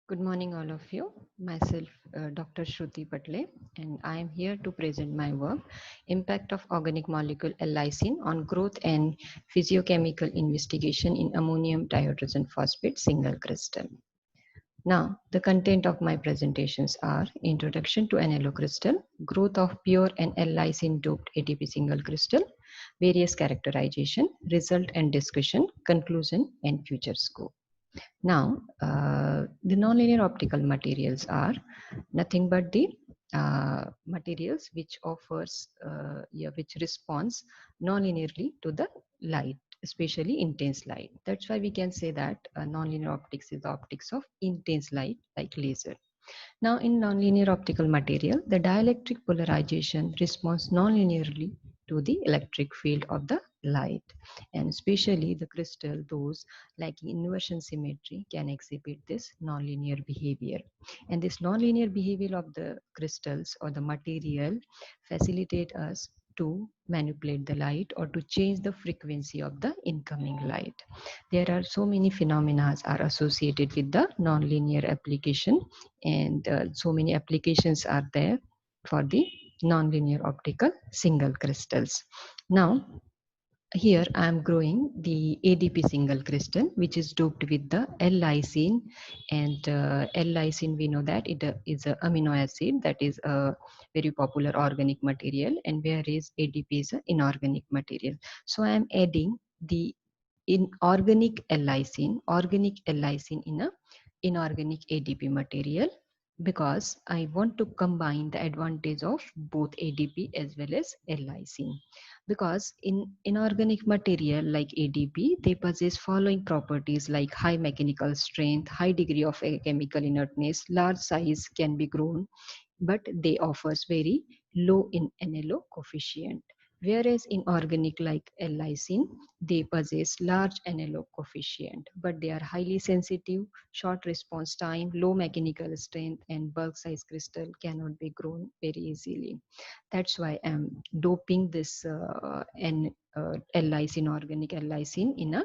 Good morning, all of you. Myself, Dr. Shruti Patle, and I am here to present my work, Impact of Organic Molecule Lysine on Growth and Physiochemical Investigation in Ammonium Dihydrogen Phosphate Single Crystal. Now, the content of my presentations are Introduction to NLO crystal, Growth of Pure and Lysine doped ATP single crystal, Various characterization, Result and discussion, Conclusion and future scope. Now, the nonlinear optical materials are nothing but the materials which which responds nonlinearly to the light, especially intense light. That's why we can say that nonlinear optics is the optics of intense light, like laser. Now, in nonlinear optical material, the dielectric polarization responds nonlinearly to the electric field of the light, and especially the crystal, those like inversion symmetry, can exhibit this nonlinear behavior. And this nonlinear behavior of the crystals or the material facilitate us to manipulate the light or to change the frequency of the incoming light. There are so many phenomena are associated with the nonlinear application, and so many applications are there for the nonlinear optical single crystals. Now, here I am growing the ADP single crystal, which is doped with the L-lysine, and L-lysine, we know that it is an amino acid that is a very popular organic material, and whereas ADP is an inorganic material. So I am adding the organic L-lysine in a inorganic ADP material, because I want to combine the advantage of both ADP as well as L-lysine. Because in inorganic material like ADP, they possess following properties like high mechanical strength, high degree of chemical inertness, large size can be grown, but they offers very low in NLO coefficient. Whereas in organic like L-lysine, they possess large NLO coefficient, but they are highly sensitive, short response time, low mechanical strength, and bulk size crystal cannot be grown very easily. That's why I'm doping this L-lysine, organic L-lysine, in a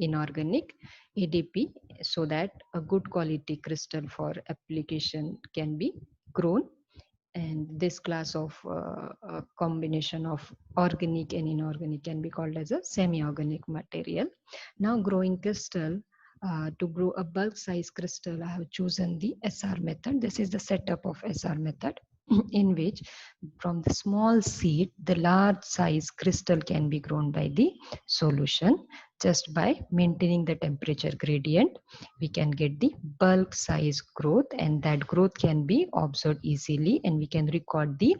inorganic ADP, so that a good quality crystal for application can be grown. And this class of combination of organic and inorganic can be called as a semi-organic material. Now, growing crystal, to grow a bulk size crystal, I have chosen the SR method. This is the setup of SR method in which from the small seed, the large size crystal can be grown by the solution. Just by maintaining the temperature gradient, we can get the bulk size growth, and that growth can be observed easily, and we can record the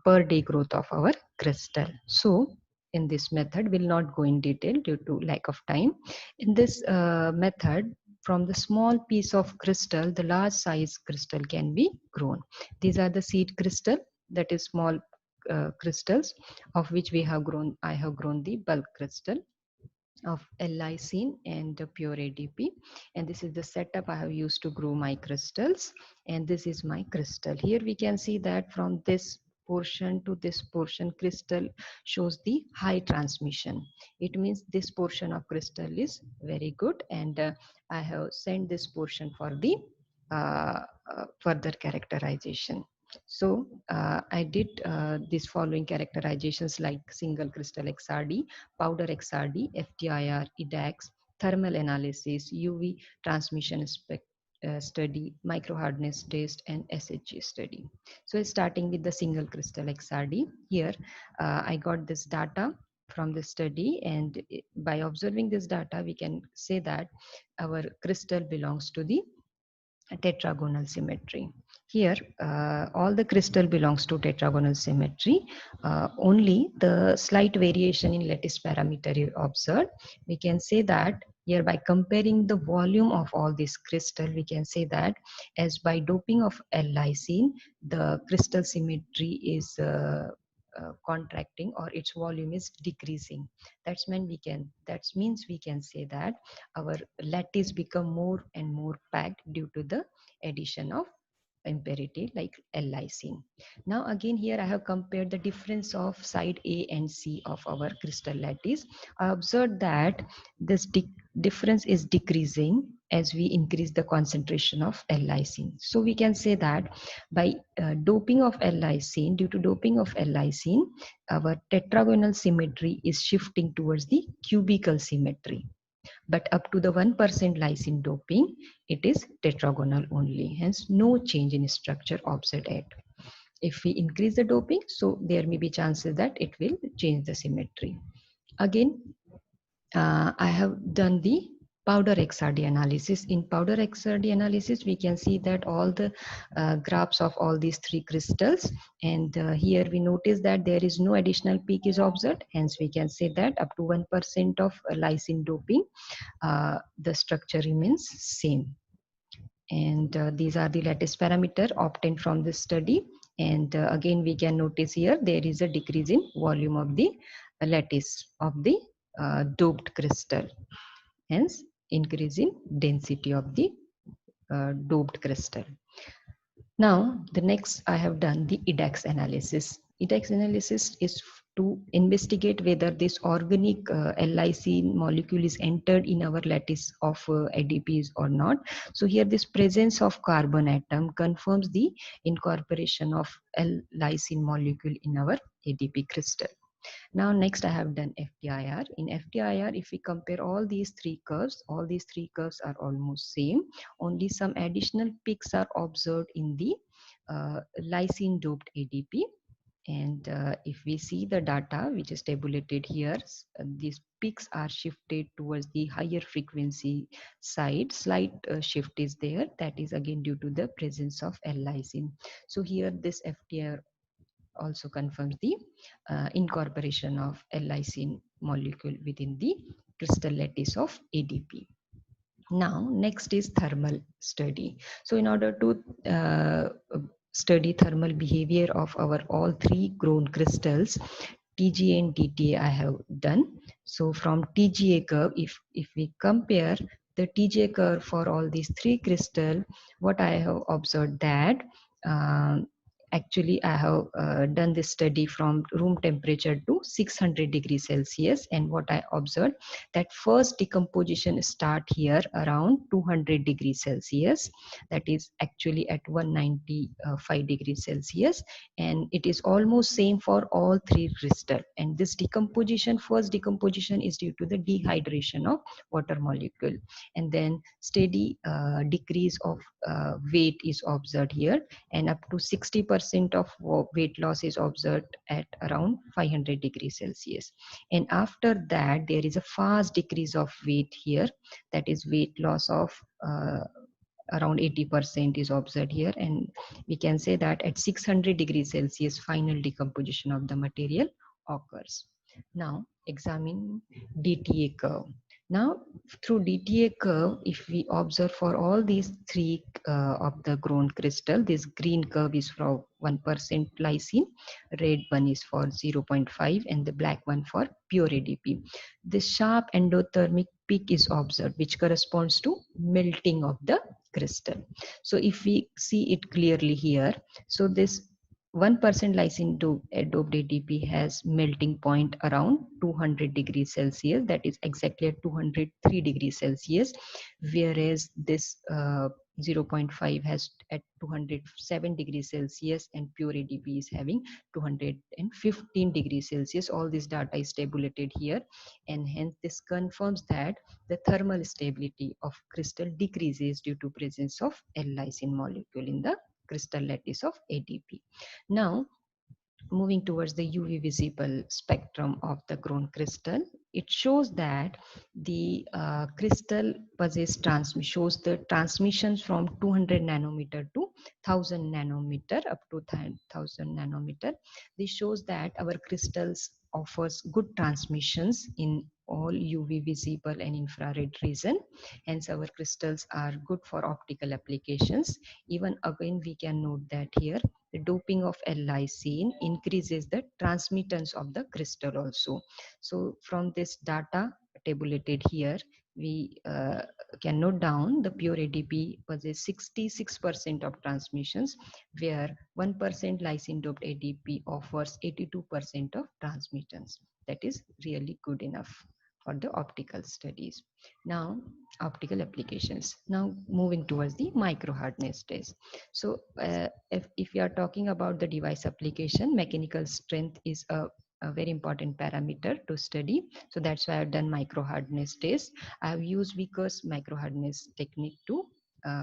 per day growth of our crystal. So in this method, we'll not go in detail due to lack of time. In this method, from the small piece of crystal, the large size crystal can be grown. These are the seed crystal, that is small crystals, of which I have grown the bulk crystal of L-lysine and the pure ADP. And this is the setup I have used to grow my crystals. And this is my crystal. Here we can see that from this portion to this portion, crystal shows the high transmission. It means this portion of crystal is very good, and I have sent this portion for the further characterization. So I did these following characterizations like single crystal XRD, powder XRD, FTIR, EDAX, thermal analysis, UV transmission study, micro hardness test, and SHG study. So starting with the single crystal XRD, here I got this data from the study, and by observing this data, we can say that our crystal belongs to the tetragonal symmetry. Here, all the crystal belongs to tetragonal symmetry. Only the slight variation in lattice parameter is observed. We can say that here, by comparing the volume of all this crystal, we can say that as by doping of L-lysine, the crystal symmetry is contracting, or its volume is decreasing. That means we can say that our lattice become more and more packed due to the addition of impurity like L-lysine. Now again, here I have compared the difference of side A and C of our crystal lattice. I observed that this difference is decreasing as we increase the concentration of L-lysine. So we can say that by doping of L-lysine, due to doping of L-lysine, our tetragonal symmetry is shifting towards the cubical symmetry. But up to the 1% lysine doping, it is tetragonal only. Hence, no change in structure observed at. If we increase the doping, so there may be chances that it will change the symmetry. Again, I have done the powder XRD analysis. In powder XRD analysis, we can see that all the graphs of all these three crystals, and here we notice that there is no additional peak is observed. Hence, we can say that up to 1% of lysine doping, the structure remains same. And these are the lattice parameter obtained from this study. And again, we can notice here there is a decrease in volume of the lattice of the doped crystal, hence increase in density of the doped crystal. Now, the next I have done the EDAX analysis. EDAX analysis is to investigate whether this organic L-lysine molecule is entered in our lattice of ADPs or not. So here this presence of carbon atom confirms the incorporation of L-lysine molecule in our ADP crystal. Now next I have done FTIR. In FTIR, if we compare all these three curves are almost same. Only some additional peaks are observed in the lysine doped ADP. And if we see the data which is tabulated here, these peaks are shifted towards the higher frequency side. Slight shift is there. That is again due to the presence of L-lysine. So here this FTIR also confirms the incorporation of L-lysine molecule within the crystal lattice of ADP. Now, next is thermal study. So in order to study thermal behavior of our all three grown crystals, TGA and DTA I have done. So from TGA curve, if we compare the TGA curve for all these three crystal, what I have observed that actually I have done this study from room temperature to 600 degrees Celsius, and what I observed that first decomposition start here around 200 degrees Celsius, that is actually at 195 degrees Celsius, and it is almost same for all three crystal. And this decomposition, first decomposition is due to the dehydration of water molecule, and then steady decrease of weight is observed here, and up to 60% of weight loss is observed at around 500 degrees Celsius. And after that, there is a fast decrease of weight here, that is weight loss of around 80% is observed here, and we can say that at 600 degrees Celsius final decomposition of the material occurs. Now examine DTA curve. Now through DTA curve, if we observe for all these three of the grown crystal, this green curve is for 1% lysine, red one is for 0.5, and the black one for pure ADP. This sharp endothermic peak is observed, which corresponds to melting of the crystal. So if we see it clearly here, so this 1% lysine doped ADP has melting point around 200 degrees Celsius, that is exactly at 203 degrees Celsius, whereas this 0.5 has at 207 degrees Celsius, and pure ADP is having 215 degrees Celsius. All this data is tabulated here, and hence this confirms that the thermal stability of crystal decreases due to presence of L-lysine molecule in the crystal lattice of ADP. Now, moving towards the UV visible spectrum of the grown crystal, it shows that the crystal shows the transmissions from 200 nanometer to 1000 nanometer up to 1000 nanometer. This shows that our crystals offers good transmissions in all UV visible and infrared region. Hence our crystals are good for optical applications. Even again we can note that here the doping of L-lysine increases the transmittance of the crystal also. So from this data tabulated here, we can note down the pure ADP possesses 66% of transmissions, where 1% lysine doped ADP offers 82% of transmittance. That is really good enough. for the optical studies. Now, optical applications. Now, moving towards the micro hardness test. So, if you are talking about the device application, mechanical strength is a very important parameter to study. So that's why I've done micro hardness test. I've used Vickers micro hardness technique to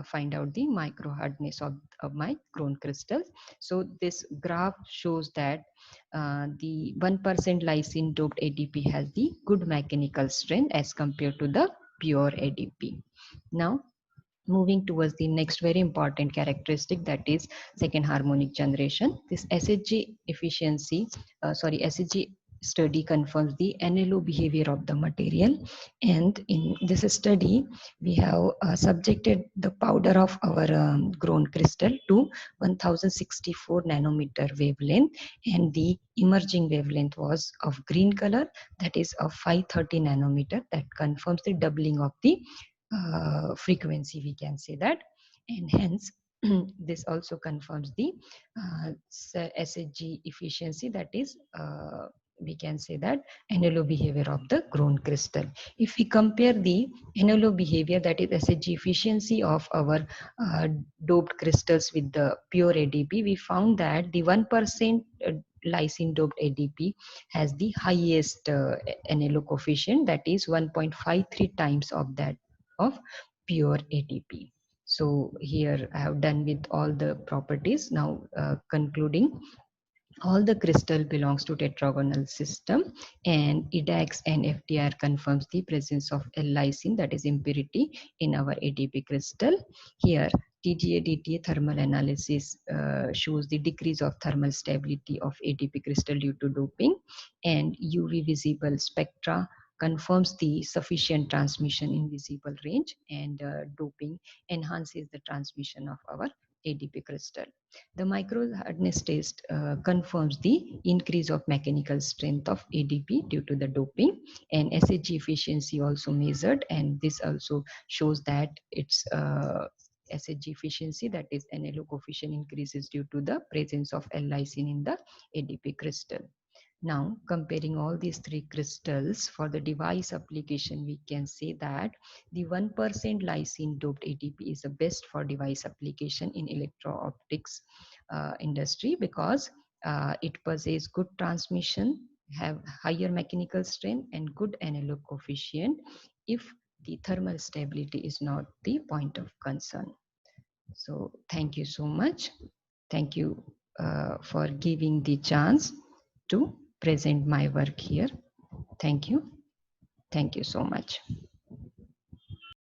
find out the micro hardness of my chrome crystals. So this graph shows that the 1% lysine doped ADP has the good mechanical strength as compared to the pure ADP. Now, moving towards the next very important characteristic, that is second harmonic generation. This SHG efficiency, SHG study confirms the NLO behavior of the material, and in this study we have subjected the powder of our grown crystal to 1064 nanometer wavelength, and the emerging wavelength was of green color, that is of 530 nanometer. That confirms the doubling of the frequency, we can say that, and hence this also confirms the SHG efficiency, that is we can say that NLO behavior of the grown crystal. If we compare the NLO behavior, that is SHG efficiency of our doped crystals with the pure ADP, we found that the 1% lysine doped ADP has the highest NLO coefficient, that is 1.53 times of that of pure ADP. So here I have done with all the properties. Now concluding, all the crystal belongs to tetragonal system, and EDAX and FTIR confirms the presence of L-lysine, that is impurity, in our ADP crystal. Here TGA-DTA thermal analysis shows the decrease of thermal stability of ADP crystal due to doping, and UV visible spectra confirms the sufficient transmission in visible range, and doping enhances the transmission of our ADP crystal. The micro hardness test confirms the increase of mechanical strength of ADP due to the doping, and SHG efficiency also measured, and this also shows that its SHG efficiency, that is NLO coefficient, increases due to the presence of L-lysine in the ADP crystal. Now, comparing all these three crystals for the device application, we can say that the 1% lysine doped ADP is the best for device application in electro-optics industry, because it possesses good transmission, have higher mechanical strength, and good NLO coefficient if the thermal stability is not the point of concern. So thank you so much. Thank you for giving the chance to present my work here. Thank you. Thank you so much.